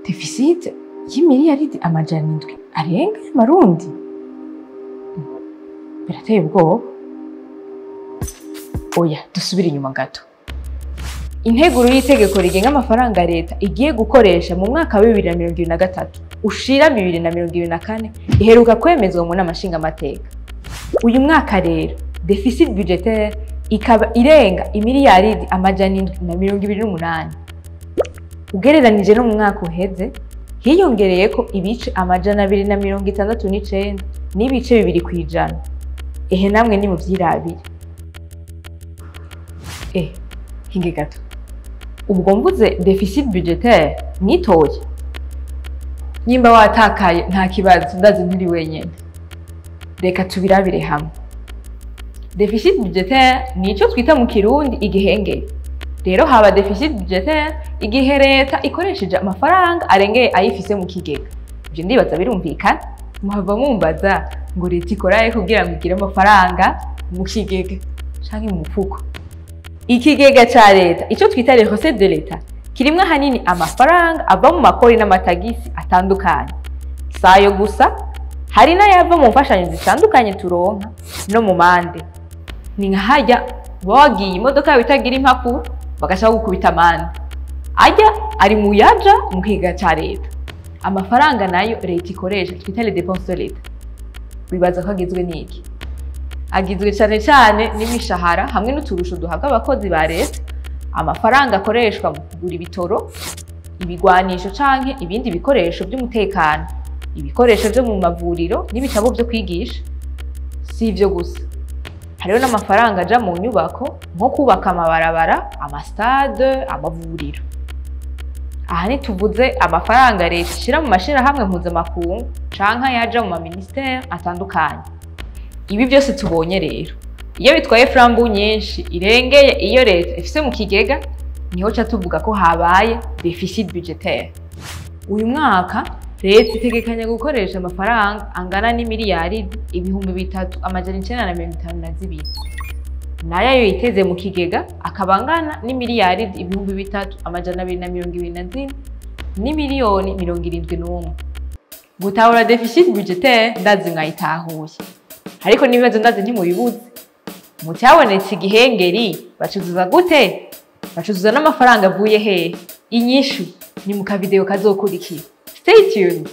deficit y'imiliyaridi amajana indwi arenga y'amarundi. Birateye ubwoba. Oya, dusubire inyuma gato. Integuro y'itegeko rigenga amafaranga leta igiye gukoresha mu mwaka wa 2023 ushira 2024 iheruka kwemezwa mu nama nshingamateka. Uyu mwaka rero deficit budgetaire ikaba irenga imiliyaridi amajana indwi na 28. Ugereranije no mu mwaka uheze hiyongereyeko ibice amajana 269 n'ibice 2 kwijana. Ehe namwe ni mu vyirabire. Hinge gato. Ubwo mvuze deficit budgetaire nitoye. Nyimba watakaye nta kibazo ndazi ntiri wenyene. Reka tubirabire hamwe. Deficit budgetaire nico twita mu Kirundi igihengeri. Rero haba deficit budgetaire igihe leta ikoresheje amafaranga arengeye ayifise mu kigega. Ivyo ndibaza birumvikana. Muhava mumbaza ngo leta ikoraye kugira ngo igire amafaranga mu kigega canke mu mufuko. Ikigega ca leta ico twita les recettes de l'État kirimwe hanini amafaranga ava mu makori n'amatagisi atandukanye. Sayo gusa hari n'ayava mu mfashanyo zitandukanye turonka no mu mande. Ni nka hajya wagiye imodoka bitagira impapuro bagashaka gukubita amande. Ajya ari mu yaja mu kigega ca leta. Amafaranga nayo leta ikoresha twita les dépenses de l'État. Bibaza ko agizwe n'iki? Agizwe cyane cyane n'imishahara hamwe n'uturusho duhabwa abakozi ba leta, amafaranga akoreshwa mu kugura ibitoro, ibigwanisho canke ibindi bikoresho by'umutekano, ibikoresho byo mu mavuriro n'ibitabo byo kwigisha. Si ivyo gusa, hariho n'amafaranga aja mu nyubako nko kubaka amabarabara, amastade, amavuriro. Aha nituvuze amafaranga leta ishira mu mashirahamwe mpuzamakungu canke yaja mu maministere atandukanye. Ibi byose tubonye rero iyo bitwaye frambu nyinshi irengeye iyo leta ifise mu kigega niho ca tuvuga ko habaye deficit budgetaire. Uyu mwaka leta itegekanya gukoresha amafaranga angana n'imiliyaridi 3,952 nayo yiteze mu kigega akaba angana n'imiliyaridi 3,224 n'imiliyoni 71. Gutahura deficit budgetaire ndazi mwayitahuye. Ariko nibibazo ndazi ntimubibuze. Mu cyabonetse igihengeri bacuzuza gute? Bacuzuza n'amafaranga avuye he? Inyishu ni mu ka video kazokurikira. Stay tuned.